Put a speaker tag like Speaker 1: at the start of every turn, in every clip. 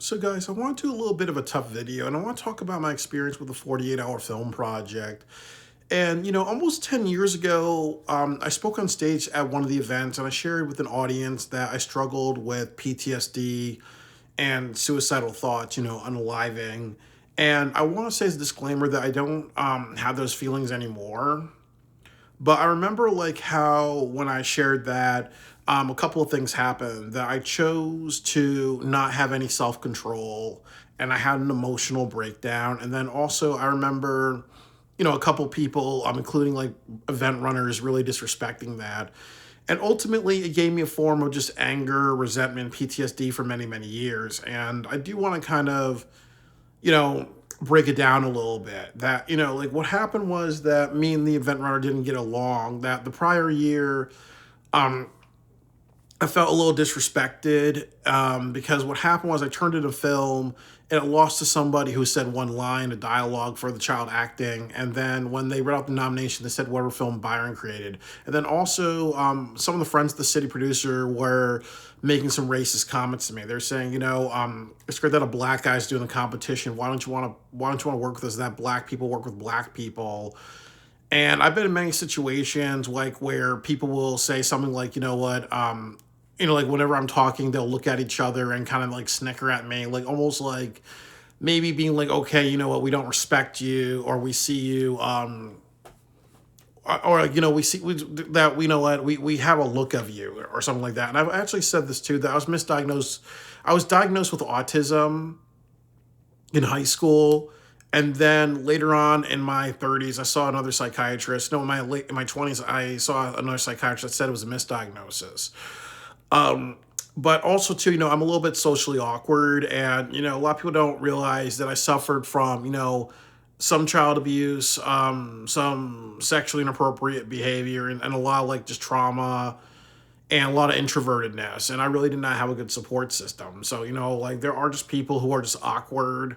Speaker 1: So guys, I want to do a little bit of a tough video and I want to talk about my experience with the 48-hour film project. And almost 10 years ago, I spoke on stage at one of the events and I shared with an audience that I struggled with PTSD and suicidal thoughts, unaliving. And I want to say as a disclaimer that I don't have those feelings anymore. But I remember like how when I shared that, a couple of things happened that I chose to not have any self control, and I had an emotional breakdown. And then also I remember, a couple people, including like event runners, really disrespecting that. And ultimately, it gave me a form of just anger, resentment, PTSD for many, many years. And I do want to kind of you know, break it down a little bit. That, like what happened was that me and the event runner didn't get along. That the prior year, um, I felt a little disrespected because what happened was I turned in a film and it lost to somebody who said one line, a dialogue for the child acting. And then when they read out the nomination, they said whatever film Byron created. And then also some of the friends of the city producer were making some racist comments to me. They're saying, it's great that a black guy's doing the competition. Why don't you want to work with us? That black people work with black people. And I've been in many situations like where people will say something like, you know what, like whenever I'm talking, they'll look at each other and kind of like snicker at me, like almost like maybe being like, okay, you know what, we don't respect you, or we see you, or we see that we know what we have a look of you or something like that. And I've actually said this too, that I was misdiagnosed. I was diagnosed with autism in high school. And then later on in my 30s, I saw another psychiatrist. No, in my 20s, I saw another psychiatrist that said it was a misdiagnosis. But also too, I'm a little bit socially awkward, and a lot of people don't realize that I suffered from, some child abuse, some sexually inappropriate behavior, and a lot of like just trauma and a lot of introvertedness. And I really did not have a good support system. So, like there are just people who are just awkward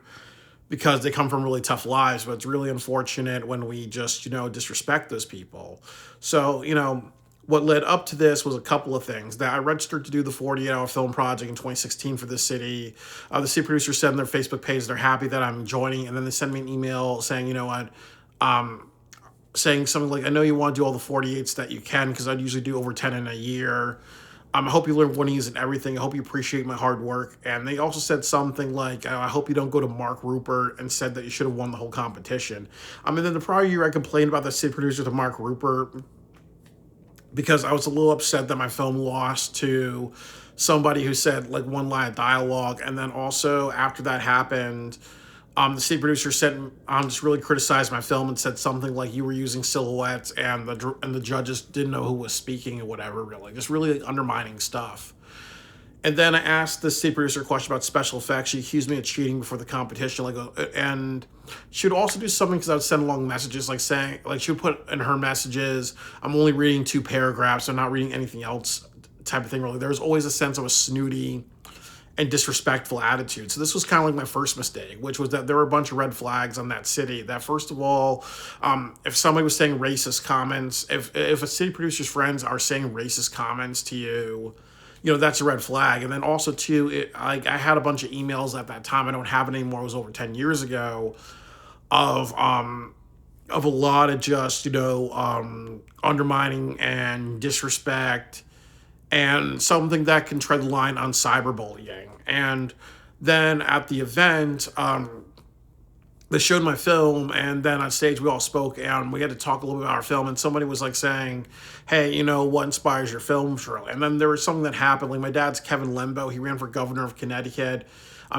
Speaker 1: because they come from really tough lives, but it's really unfortunate when we just, disrespect those people. So, what led up to this was a couple of things. That I registered to do the 48-hour film project in 2016 for the city. The city producer said on their Facebook page they're happy that I'm joining, and then they sent me an email saying, saying something like, I know you want to do all the 48s that you can, because I'd usually do over 10 in a year. I hope you learn Winnies and everything. I hope you appreciate my hard work. And they also said something like, I hope you don't go to Mark Rupert and said that you should have won the whole competition. And then the prior year, I complained about the city producer to Mark Rupert because I was a little upset that my film lost to somebody who said like one line of dialogue. And then also after that happened, the city producer said just really criticized my film and said something like you were using silhouettes and the judges didn't know who was speaking or whatever. Really, just really like, undermining stuff. And then I asked the city producer a question about special effects. She accused me of cheating before the competition, and she would also do something because I would send long messages, like saying, like she would put in her messages, "I'm only reading 2 paragraphs. I'm not reading anything else," type of thing. Really, there was always a sense of a snooty and disrespectful attitude. So this was kind of like my first mistake, which was that there were a bunch of red flags on that city. That first of all, if somebody was saying racist comments, if a city producer's friends are saying racist comments to you, that's a red flag. And then also too, I had a bunch of emails at that time. I don't have it anymore. It was over 10 years ago of a lot of just, undermining and disrespect and something that can tread the line on cyberbullying. And then at the event, they showed my film, and then on stage we all spoke, and we had to talk a little bit about our film. And somebody was like saying, "Hey, what inspires your film, Shirley?" And then there was something that happened. Like my dad's Kevin Lembo. He ran for governor of Connecticut.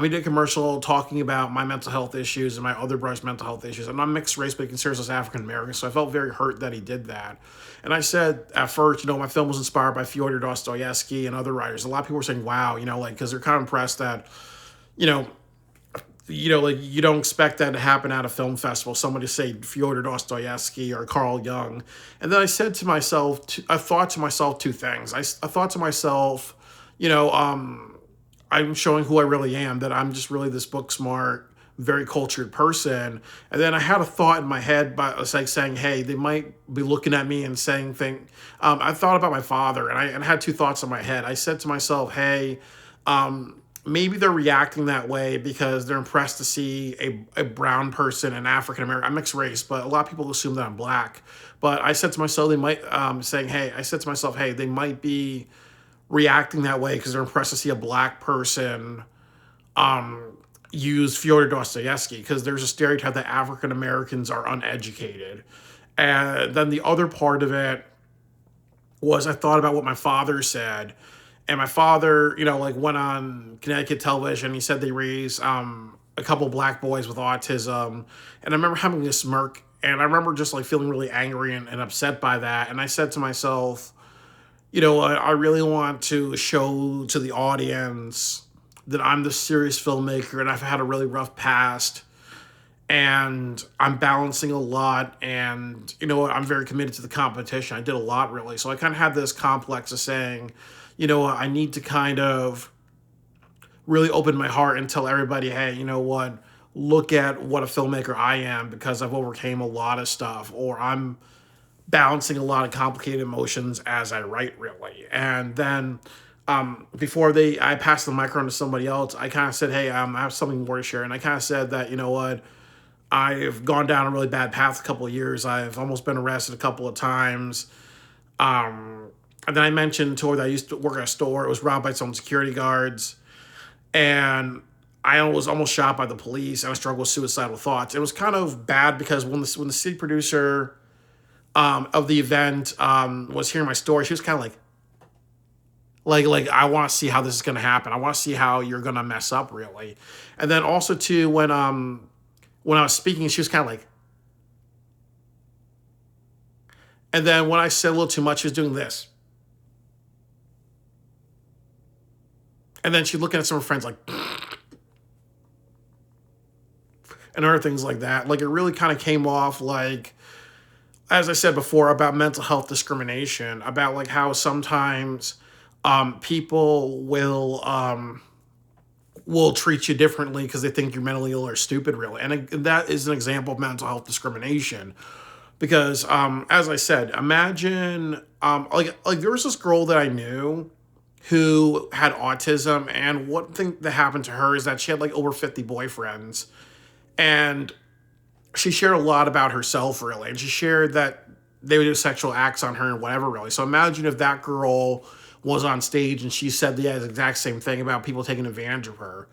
Speaker 1: He did a commercial talking about my mental health issues and my other brother's mental health issues. I'm not mixed race, but he considers us African American, so I felt very hurt that he did that. And I said at first, my film was inspired by Fyodor Dostoevsky and other writers. A lot of people were saying, "Wow," because they're kind of impressed that, you know, like you don't expect that to happen at a film festival. Somebody say Fyodor Dostoevsky or Carl Jung. And then I said to myself, I thought to myself two things. I thought to myself, I'm showing who I really am, that I'm just really this book smart, very cultured person. And then I had a thought in my head, by like saying, hey, they might be looking at me and saying things. I thought about my father, and I had two thoughts in my head. I said to myself, hey, maybe they're reacting that way because they're impressed to see a brown person, an African American, I'm mixed race, but a lot of people assume that I'm black. But I said to myself, they might, I said to myself, hey, they might be reacting that way because they're impressed to see a black person use Fyodor Dostoevsky, because there's a stereotype that African Americans are uneducated. And then the other part of it was I thought about what my father said. And my father, like went on Connecticut television. He said they raised a couple black boys with autism. And I remember having this smirk. And I remember just like feeling really angry and upset by that. And I said to myself, I really want to show to the audience that I'm the serious filmmaker and I've had a really rough past and I'm balancing a lot, and I'm very committed to the competition. I did a lot, really. So I kind of had this complex of saying, I need to kind of really open my heart and tell everybody, hey, look at what a filmmaker I am, because I've overcame a lot of stuff, or I'm balancing a lot of complicated emotions as I write, really. And then before I passed the microphone to somebody else, I kind of said, hey, I have something more to share. And I kind of said that, I've gone down a really bad path a couple of years. I've almost been arrested a couple of times. And then I mentioned to her that I used to work at a store. It was robbed by some security guards. And I was almost shot by the police. And I struggled with suicidal thoughts. It was kind of bad because when the city producer of the event was hearing my story, she was kind of like I want to see how this is going to happen. I want to see how you're going to mess up, really. And then also, too, when I was speaking, she was kind of like, and then when I said a little too much, she was doing this. And then she's looking at some of her friends like, and other things like that. Like, it really kind of came off like, as I said before, about mental health discrimination, about like how sometimes people will treat you differently because they think you're mentally ill or stupid, really. And that is an example of mental health discrimination. Because, as I said, imagine, like there was this girl that I knew who had autism, and one thing that happened to her is that she had like over 50 boyfriends. And she shared a lot about herself, really. And she shared that they would do sexual acts on her and whatever, really. So imagine if that girl was on stage and she said the exact same thing about people taking advantage of her.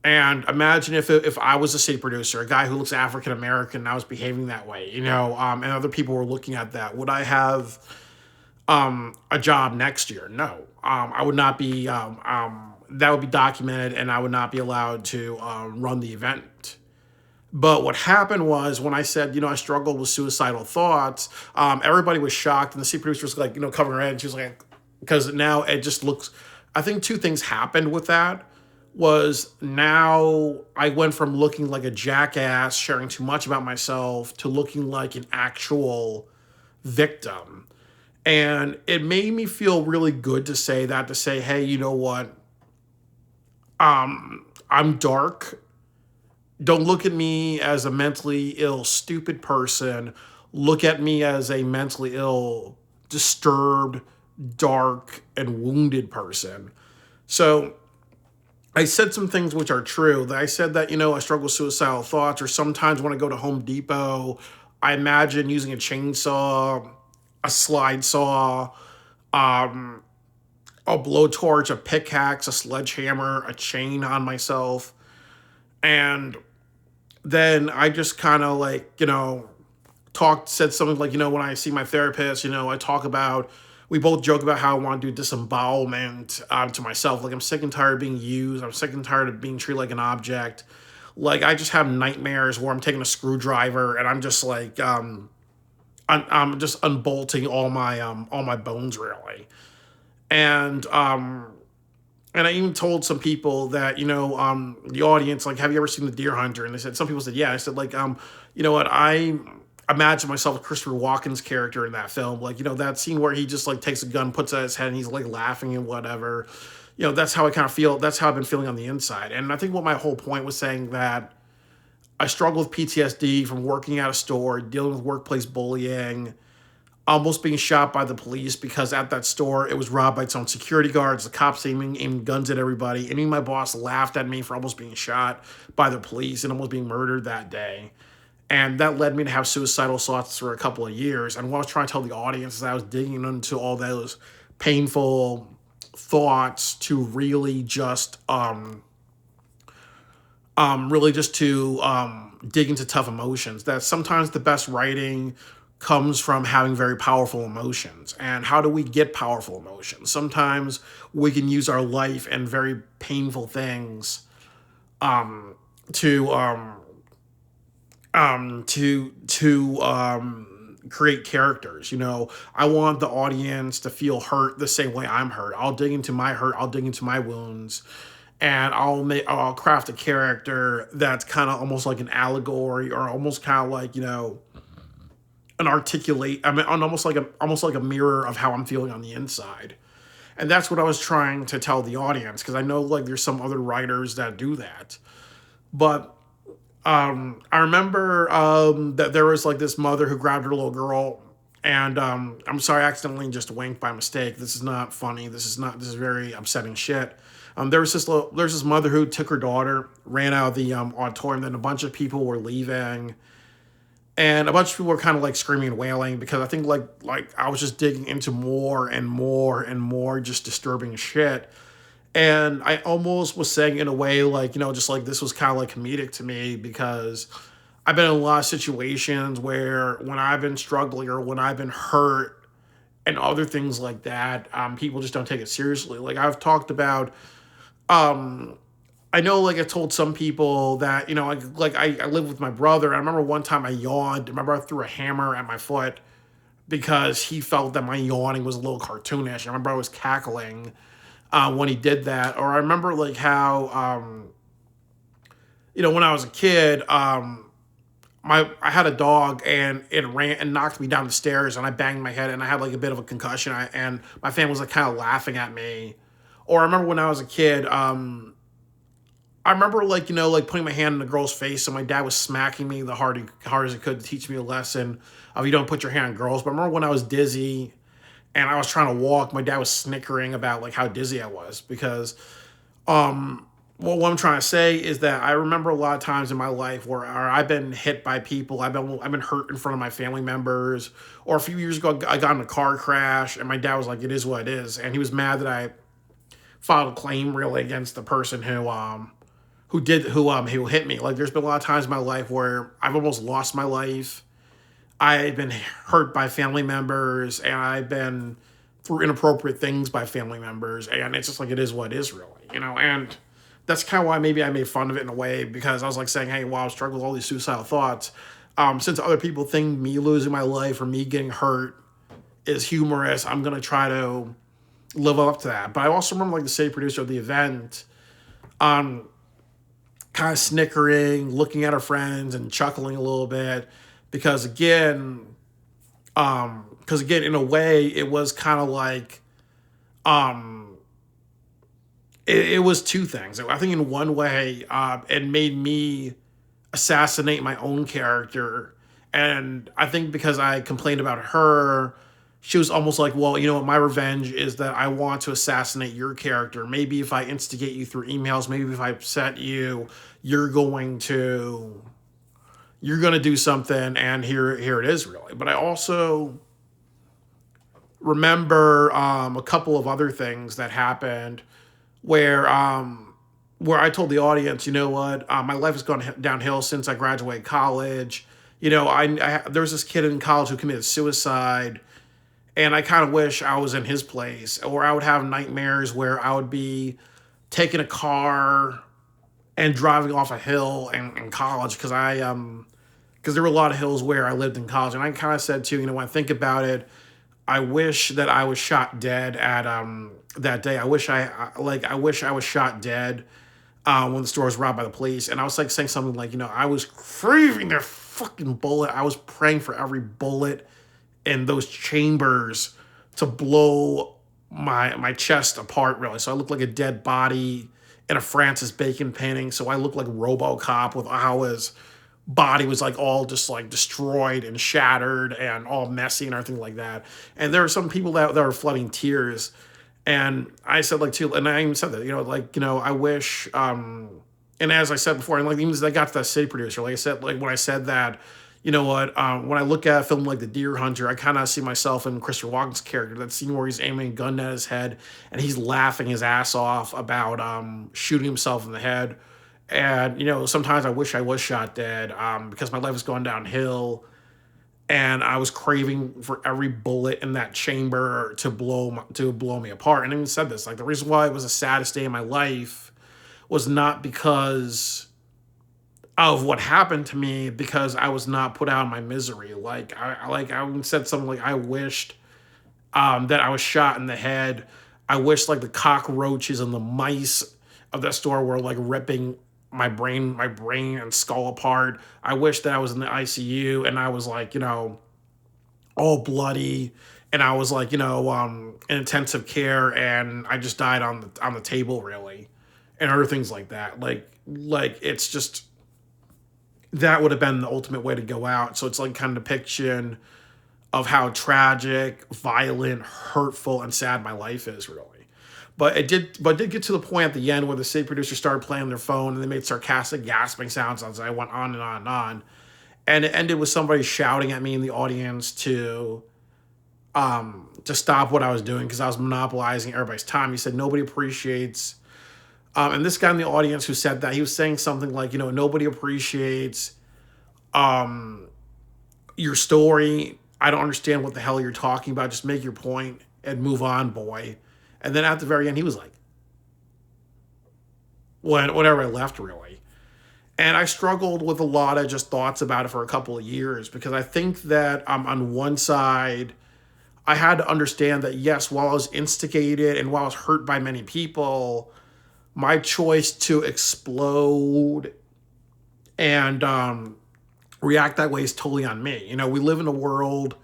Speaker 1: And imagine if I was a city producer, a guy who looks African American, and I was behaving that way, and other people were looking at that. Would I have a job next year? No. I would not be, that would be documented, and I would not be allowed to run the event. But what happened was when I said, I struggled with suicidal thoughts, everybody was shocked, and the city producer was like, covering her head, and she was like, because now it just looks, I think two things happened with that. Was now I went from looking like a jackass, sharing too much about myself, to looking like an actual victim. And it made me feel really good to say that, to say, hey, you know what? I'm dark. Don't look at me as a mentally ill, stupid person. Look at me as a mentally ill, disturbed, dark, and wounded person. So I said some things which are true. I said that, I struggle with suicidal thoughts, or sometimes when I go to Home Depot, I imagine using a chainsaw, a slide saw, a blowtorch, a pickaxe, a sledgehammer, a chain on myself. And then I just kind of said something like, when I see my therapist, I talk about, we both joke about how I want to do disembowelment to myself. Like, I'm sick and tired of being used. I'm sick and tired of being treated like an object. Like, I just have nightmares where I'm taking a screwdriver and I'm just like, I'm just unbolting all my bones, really. And I even told some people that, the audience, like, have you ever seen The Deer Hunter? And they said, some people said, yeah. I said, like, you know what, I imagine myself Christopher Walken's character in that film. Like, that scene where he just, like, takes a gun, puts it at his head, and he's, like, laughing and whatever. That's how I kind of feel. That's how I've been feeling on the inside. And I think what my whole point was saying that I struggle with PTSD from working at a store, dealing with workplace bullying, almost being shot by the police because at that store it was robbed by its own security guards. The cops aiming guns at everybody. And even my boss laughed at me for almost being shot by the police and almost being murdered that day. And that led me to have suicidal thoughts for a couple of years. And what I was trying to tell the audience is that I was digging into all those painful thoughts to really just dig into tough emotions. That sometimes the best writing comes from having very powerful emotions. And how do we get powerful emotions? Sometimes we can use our life and very painful things to create characters. You know, I want the audience to feel hurt the same way I'm hurt. I'll dig into my hurt. I'll dig into my wounds, and I'll craft a character that's kind of almost like an allegory, or almost kind of like, you know, an articulate. I mean, almost like a mirror of how I'm feeling on the inside. And that's what I was trying to tell the audience, because I know like there's some other writers that do that. But I remember that there was like this mother who grabbed her little girl, and I'm sorry, I accidentally just winked by mistake. This is not funny. This is very upsetting shit. There's this mother who took her daughter, ran out of the auditorium. Then a bunch of people were leaving, and a bunch of people were kind of like screaming and wailing, because I think like I was just digging into more and more and more just disturbing shit. And I almost was saying in a way like, you know, just like this was kind of like comedic to me, because I've been in a lot of situations where when I've been struggling or when I've been hurt and other things like that, people just don't take it seriously. Like I've talked about, I know like I told some people that, you know, I live with my brother. I remember one time I yawned. I remember I threw a hammer at my foot because he felt that my yawning was a little cartoonish. I remember I was cackling when he did that. Or I remember like how, you know, when I was a kid, I had a dog and it ran and knocked me down the stairs, and I banged my head and I had like a bit of a concussion, and my family was like kind of laughing at me. Or I remember when I was a kid, I remember like, you know, like putting my hand in a girl's face, and my dad was smacking me the hard as he could to teach me a lesson of you don't put your hand on girls. But I remember when I was dizzy and I was trying to walk, my dad was snickering about like how dizzy I was, because well, what I'm trying to say is that I remember a lot of times in my life where I've been hit by people, I've been hurt in front of my family members. Or a few years ago I got in a car crash, and my dad was like, it is what it is, and he was mad that I filed a claim really against the person who hit me. Like there's been a lot of times in my life where I've almost lost my life. I've been hurt by family members, and I've been through inappropriate things by family members, and it's just like it is what it is, really, you know. And that's kind of why maybe I made fun of it in a way, because I was like saying, hey, well, I was struggling with all these suicidal thoughts. Since other people think me losing my life or me getting hurt is humorous, I'm gonna try to live up to that. But I also remember like the city producer of the event, kind of snickering, looking at her friends and chuckling a little bit, because again, in a way, it was kind of like, it was two things. I think in one way, it made me assassinate my own character, and I think because I complained about her, she was almost like, well, you know what, my revenge is that I want to assassinate your character. Maybe if I instigate you through emails, maybe if I upset you, you're going to do something, and here it is, really. But I also remember a couple of other things that happened where I told the audience, you know what, my life has gone downhill since I graduated college. You know, there was this kid in college who committed suicide, and I kind of wish I was in his place. Or I would have nightmares where I would be taking a car and driving off a hill in college, because there were a lot of hills where I lived in college. And I kind of said too, you know, when I think about it, I wish that I was shot dead at that day. I wish I was shot dead when the store was robbed by the police. And I was like saying something like, you know, I was craving their fucking bullet. I was praying for every bullet in those chambers to blow my chest apart, really. So I looked like a dead body in a Francis Bacon painting. So I looked like RoboCop with how I was body was like all just like destroyed and shattered and all messy and everything like that. And there are some people that were flooding tears. And I said like too, and I even said that, like, I wish and as I said before, and like even as I got to that city producer, like I said, like when I said that, when I look at a film like The Deer Hunter, I kind of see myself in Christopher Walken's character. That scene where he's aiming a gun at his head and he's laughing his ass off about shooting himself in the head. And sometimes I wish I was shot dead because my life was going downhill, and I was craving for every bullet in that chamber to blow me apart. And I even said this, like the reason why it was the saddest day of my life was not because of what happened to me, because I was not put out of my misery. I even said something like I wished that I was shot in the head. I wish like the cockroaches and the mice of that store were like ripping my brain and skull apart. I wish that I was in the ICU and I was like, all bloody, and I was like, in intensive care, and I just died on the table, really, and other things like that. Like it's just that would have been the ultimate way to go out. So it's like kind of depiction of how tragic, violent, hurtful, and sad my life is, really. But it did get to the point at the end where the city producer started playing on their phone and they made sarcastic gasping sounds as I went on and on and on. And it ended with somebody shouting at me in the audience to stop what I was doing because I was monopolizing everybody's time. He said nobody appreciates and this guy in the audience who said that, he was saying something like, nobody appreciates your story. I don't understand what the hell you're talking about. Just make your point and move on, boy. And then at the very end, he was like, whenever I left, really. And I struggled with a lot of just thoughts about it for a couple of years because I think that on one side, I had to understand that, yes, while I was instigated and while I was hurt by many people, my choice to explode and react that way is totally on me. We live in a world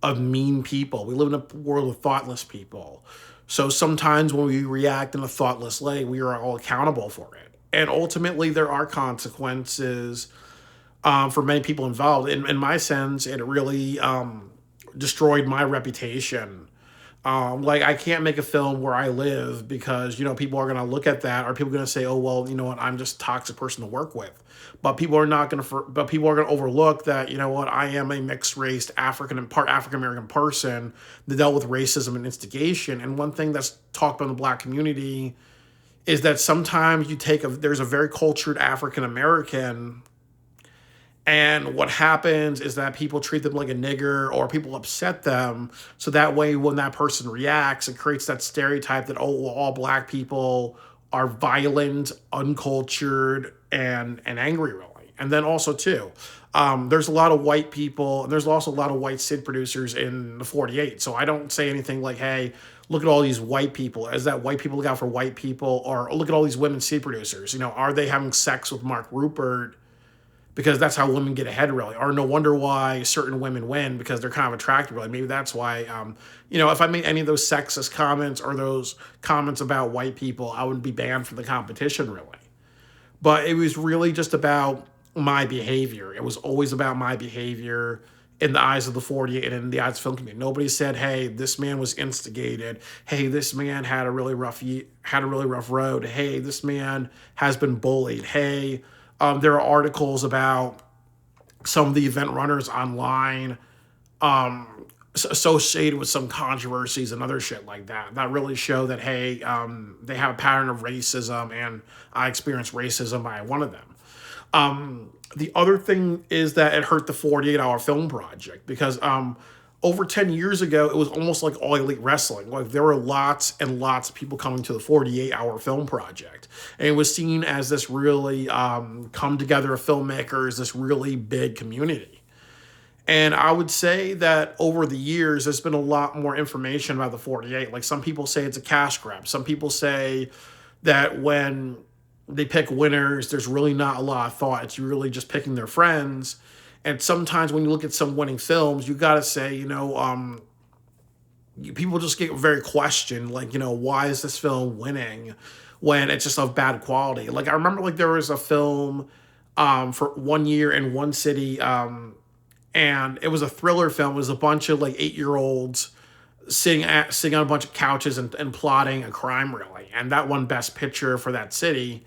Speaker 1: of mean people. We live in a world of thoughtless people. So sometimes when we react in a thoughtless way, we are all accountable for it. And ultimately, there are consequences for many people involved. In my sense, it really destroyed my reputation. I can't make a film where I live because, people are going to look at that, or people are going to say, oh, well, you know what, I'm just a toxic person to work with. But people are going to overlook that, I am a mixed race part African American person that dealt with racism and instigation. And one thing that's talked about in the Black community is that sometimes there's a very cultured African American, and what happens is that people treat them like a nigger, or people upset them. So that way, when that person reacts, it creates that stereotype that, oh, well, all Black people are violent, uncultured, and angry, really. And then also, too, there's a lot of white people, and there's also a lot of white SID producers in the 48. So I don't say anything like, hey, look at all these white people, as that white people look out for white people, or look at all these women SID producers. Are they having sex with Mark Rupert? Because that's how women get ahead, really. Or no wonder why certain women win, because they're kind of attractive, really. Maybe that's why, if I made any of those sexist comments or those comments about white people, I would be banned from the competition, really. But it was really just about my behavior. It was always about my behavior in the eyes of the 48 and in the eyes of the film community. Nobody said, hey, this man was instigated. Hey, this man had a really rough road. Hey, this man has been bullied. Hey, there are articles about some of the event runners online associated with some controversies and other shit like that really show that, hey, they have a pattern of racism, and I experienced racism by one of them. The other thing is that it hurt the 48-hour film project because over 10 years ago, it was almost like All Elite Wrestling. Like, there were lots and lots of people coming to the 48-hour film project. And it was seen as this really come together of filmmakers, this really big community. And I would say that over the years, there's been a lot more information about the 48. Like, some people say it's a cash grab. Some people say that when they pick winners, there's really not a lot of thought. It's really just picking their friends. And sometimes when you look at some winning films, you got to say, people just get very questioned, like, why is this film winning when it's just of bad quality? Like, I remember, like, there was a film for 1 year in one city. And it was a thriller film. It was a bunch of like 8-year-olds sitting on a bunch of couches and plotting a crime, really. And that won Best Picture for that city.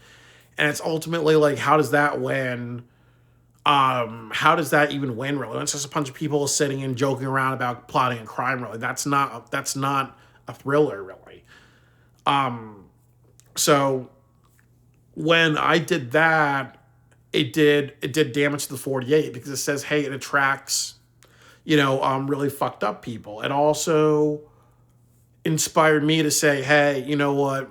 Speaker 1: And it's ultimately like, how does that win? How does that even win, really? It's just a bunch of people sitting and joking around about plotting a crime, really. That's not a thriller, really. So when I did that, it did damage to the 48 because it says, hey, it attracts, really fucked up people. It also inspired me to say, hey, you know what?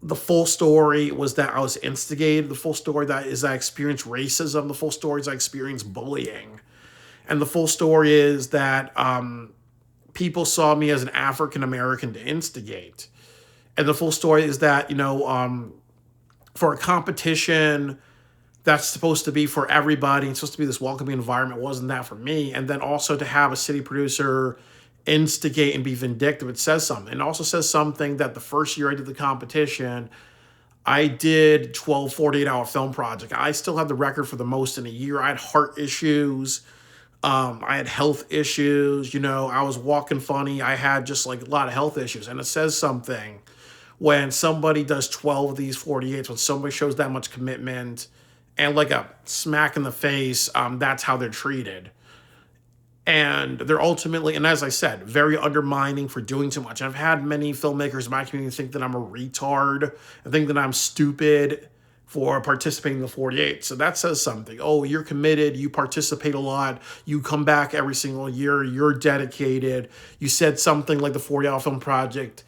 Speaker 1: The full story was that I was instigated. The full story that is I experienced racism. The full story is I experienced bullying. And the full story is that people saw me as an African American to instigate. And the full story is that, for a competition that's supposed to be for everybody, it's supposed to be this welcoming environment, wasn't that for me. And then also to have a city producer instigate and be vindictive, it says something. It also says something that the first year I did the competition, I did 12 48-hour film project. I still have the record for the most in a year. I had heart issues. I had health issues. I was walking funny. I had just like a lot of health issues. And it says something when somebody does 12 of these 48s, when somebody shows that much commitment and like a smack in the face, that's how they're treated. And they're ultimately, and as I said, very undermining for doing too much. I've had many filmmakers in my community think that I'm a retard and think that I'm stupid for participating in the 48. So that says something. Oh, you're committed. You participate a lot. You come back every single year. You're dedicated. You said something like the 40-hour film project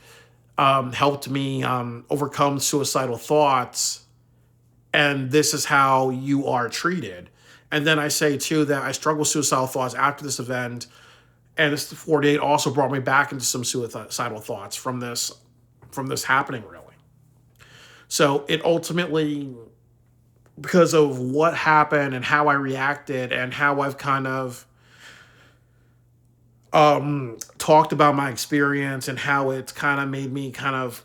Speaker 1: helped me overcome suicidal thoughts. And this is how you are treated. And then I say, too, that I struggle with suicidal thoughts after this event. And this 48 also brought me back into some suicidal thoughts from this happening, really. So it ultimately, because of what happened and how I reacted and how I've kind of talked about my experience and how it's kind of made me kind of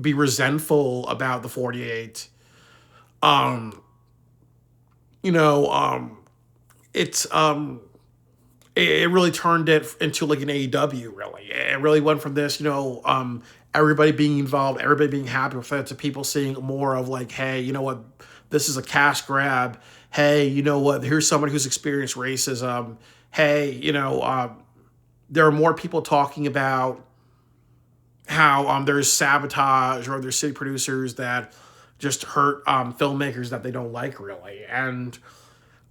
Speaker 1: be resentful about the 48, it's it really turned it into like an AEW, really. It really went from this, everybody being involved, everybody being happy with it, to people seeing more of like, hey, you know what, this is a cash grab. Hey, you know what, here's somebody who's experienced racism. Hey, there are more people talking about how there's sabotage or there's city producers that just hurt filmmakers that they don't like, really. And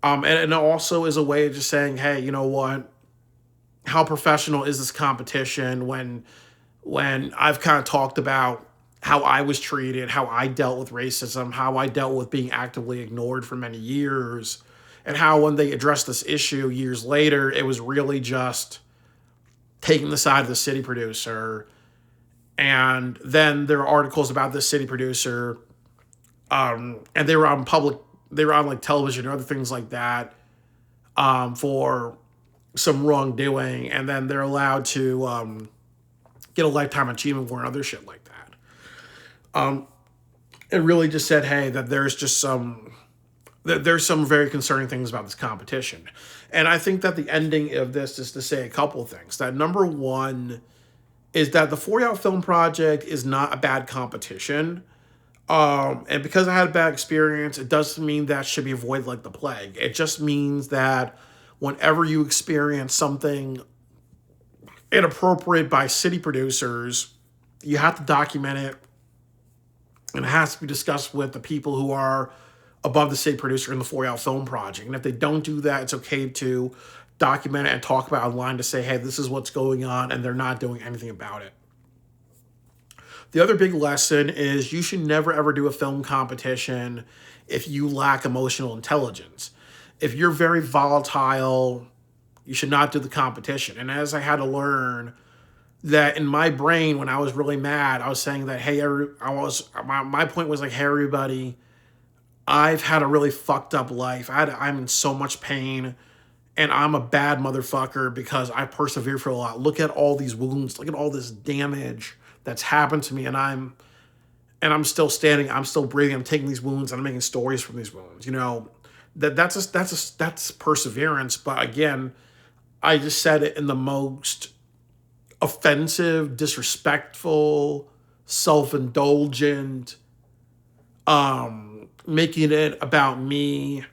Speaker 1: it also is a way of just saying, hey, you know what? How professional is this competition when I've kind of talked about how I was treated, how I dealt with racism, how I dealt with being actively ignored for many years, and how when they addressed this issue years later, it was really just taking the side of the city producer. And then there are articles about this city producer, and they were on like television or other things like that, for some wrongdoing, and then they're allowed to get a lifetime achievement for and other shit like that. It really just said, hey, that there's some very concerning things about this competition. And I think that the ending of this is to say a couple of things. That number one is that the 40-hour film project is not a bad competition. And because I had a bad experience, it doesn't mean that should be avoided like the plague. It just means that whenever you experience something inappropriate by city producers, you have to document it, and it has to be discussed with the people who are above the city producer in the 40-hour film project. And if they don't do that, it's okay to document it and talk about it online to say, hey, this is what's going on, and they're not doing anything about it. The other big lesson is you should never ever do a film competition if you lack emotional intelligence. If you're very volatile, you should not do the competition. And as I had to learn that in my brain, when I was really mad, I was saying that, hey, my point was like, hey, everybody, I've had a really fucked up life. I'm in so much pain, and I'm a bad motherfucker because I persevered for a lot. Look at all these wounds. Look at all this damage that's happened to me, and and I'm still standing, I'm still breathing, I'm taking these wounds, and I'm making stories from these wounds. That's perseverance. But again, I just said it in the most offensive, disrespectful, self-indulgent, making it about me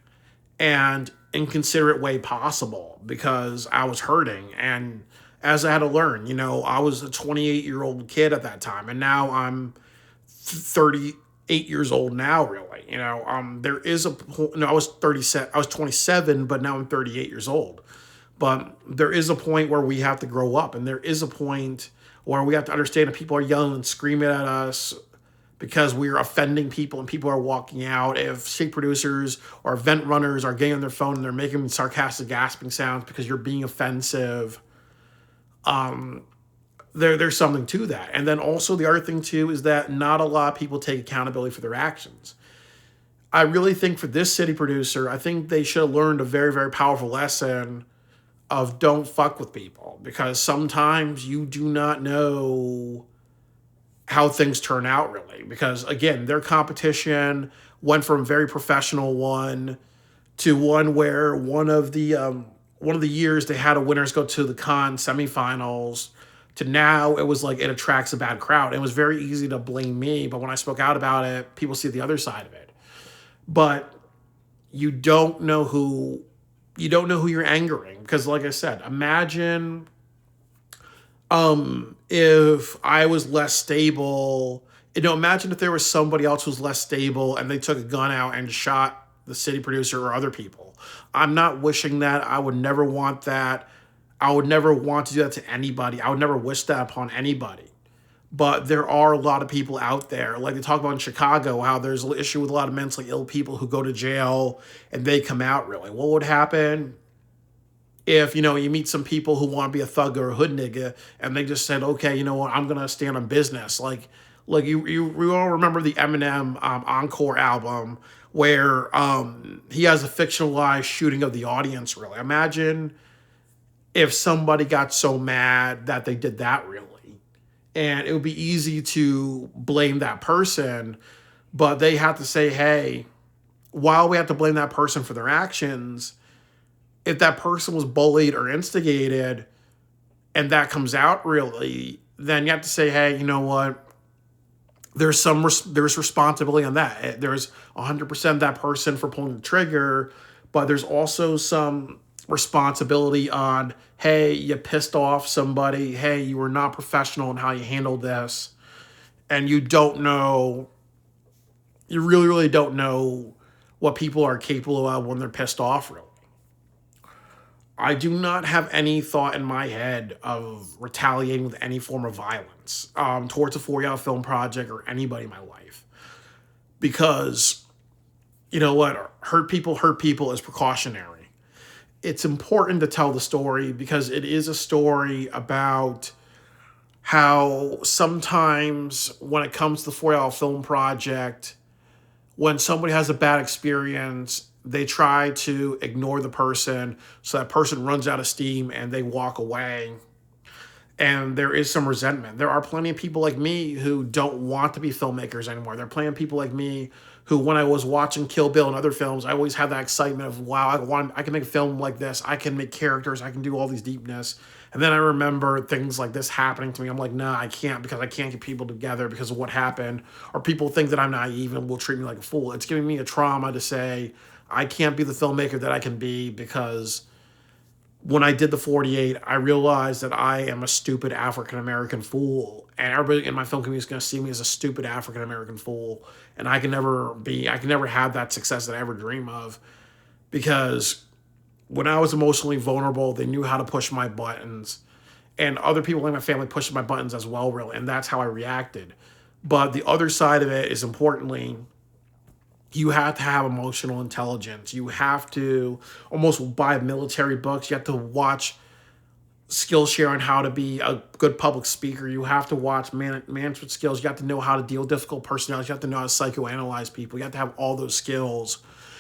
Speaker 1: and inconsiderate way possible because I was hurting. And as I had to learn, I was a 28-year-old kid at that time, and now I'm 38 years old now, really. There is a point, no, I was 37, I was 27, but now I'm 38 years old. But there is a point where we have to grow up, and there is a point where we have to understand that people are yelling and screaming at us because we are offending people and people are walking out. If shake producers or event runners are getting on their phone and they're making sarcastic gasping sounds because you're being offensive, there's something to that. And then also the other thing too is that not a lot of people take accountability for their actions. I really think for this city producer, I think they should have learned a very, very powerful lesson of don't fuck with people, because sometimes you do not know how things turn out, really. Because again, their competition went from very professional one to one where one of the years they had a winners go to the con semifinals, to now it was like it attracts a bad crowd. It was very easy to blame me, but when I spoke out about it, people see the other side of it. But you don't know who you're angering, because like I said, imagine if I was less stable. Imagine if there was somebody else who was less stable and they took a gun out and shot the city producer or other people. I'm not wishing that. I would never want that. I would never want to do that to anybody. I would never wish that upon anybody. But there are a lot of people out there, like they talk about in Chicago, how there's an issue with a lot of mentally ill people who go to jail and they come out, really. What would happen if, you meet some people who want to be a thug or a hood nigga and they just said, okay, you know what, I'm going to stand on business. Like you all remember the Eminem Encore album where he has a fictionalized shooting of the audience, really. Imagine if somebody got so mad that they did that, really. And it would be easy to blame that person, but they have to say, hey, while we have to blame that person for their actions, if that person was bullied or instigated and that comes out, really, then you have to say, hey, you know what? There's responsibility on that. There's 100% that person for pulling the trigger, but there's also some responsibility on, hey, you pissed off somebody. Hey, you were not professional in how you handled this. And you really, really don't know what people are capable of when they're pissed off, really. I do not have any thought in my head of retaliating with any form of violence towards a 4-hour film project or anybody in my life. Because, you know what, hurt people is precautionary. It's important to tell the story because it is a story about how sometimes when it comes to the 4-hour film project, when somebody has a bad experience, they try to ignore the person, so that person runs out of steam and they walk away. And there is some resentment. There are plenty of people like me who don't want to be filmmakers anymore. There are plenty of people like me who, when I was watching Kill Bill and other films, I always had that excitement of, wow, I can make a film like this. I can make characters. I can do all these deepness. And then I remember things like this happening to me. I'm like, nah, I can't, because I can't get people together because of what happened. Or people think that I'm naive and will treat me like a fool. It's giving me a trauma to say I can't be the filmmaker that I can be, because when I did the 48, I realized that I am a stupid African-American fool. And everybody in my film community is going to see me as a stupid African-American fool. And I can never have that success that I ever dream of. Because when I was emotionally vulnerable, they knew how to push my buttons. And other people in my family pushed my buttons as well, really. And that's how I reacted. But the other side of it is, importantly, you have to have emotional intelligence. You have to almost buy military books. You have to watch Skillshare on how to be a good public speaker. You have to watch management skills. You have to know how to deal with difficult personalities. You have to know how to psychoanalyze people. You have to have all those skills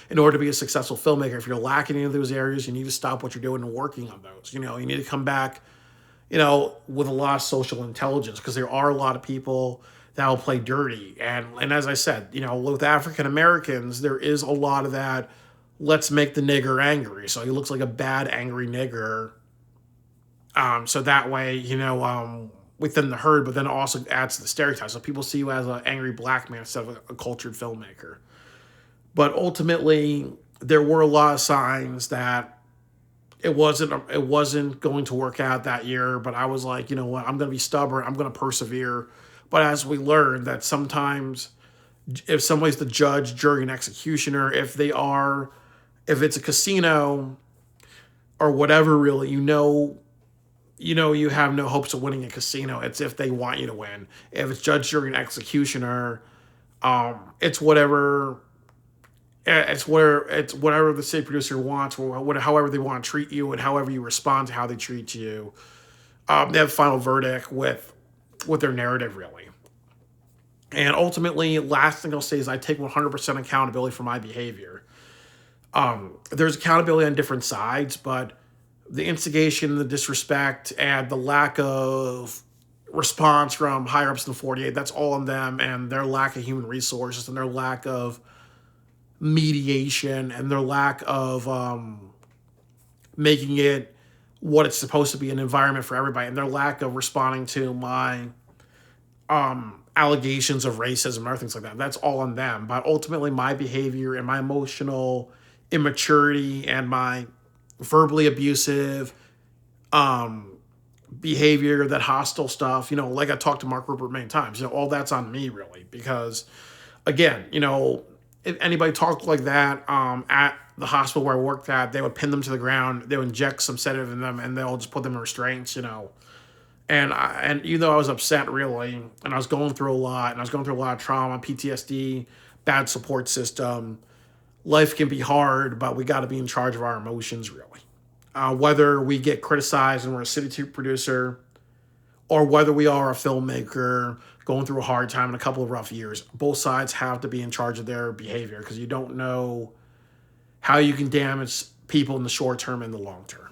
Speaker 1: in order to be a successful filmmaker. If you're lacking any of those areas, you need to stop what you're doing and working on those. You need to come back, with a lot of social intelligence, because there are a lot of people that'll play dirty. And as I said, with African Americans, there is a lot of that. Let's make the nigger angry, so he looks like a bad angry nigger. So that way, within the herd, but then it also adds to the stereotype. So people see you as an angry black man instead of a cultured filmmaker. But ultimately, there were a lot of signs that it wasn't going to work out that year. But I was like, you know what, I'm going to be stubborn. I'm going to persevere. But as we learned that sometimes if somebody's the judge, jury, and executioner, if it's a casino or whatever, really, you have no hopes of winning a casino. It's if they want you to win. If it's judge, jury, and executioner, it's whatever. It's whatever the state producer wants, or however they want to treat you, and however you respond to how they treat you. They have final verdict with their narrative, really. And ultimately, last thing I'll say is I take 100% accountability for my behavior. There's accountability on different sides, but the instigation, the disrespect, and the lack of response from higher ups in the 48, that's all on them, and their lack of human resources and their lack of mediation and their lack of making it what it's supposed to be, an environment for everybody, and their lack of responding to my allegations of racism and other things like that. That's all on them. But ultimately, my behavior and my emotional immaturity and my verbally abusive behavior, that hostile stuff, like I talked to Mark Rupert many times, all that's on me, really, because again, if anybody talked like that at the hospital where I worked at, they would pin them to the ground, they would inject some sedative in them, and they'll just put them in restraints, And even though I was upset, really, and I was going through a lot, and I was going through a lot of trauma, PTSD, bad support system, life can be hard, but we got to be in charge of our emotions, really. Whether we get criticized and we're a City 2 producer, or whether we are a filmmaker going through a hard time and a couple of rough years, both sides have to be in charge of their behavior, because you don't know how you can damage people in the short term and the long term.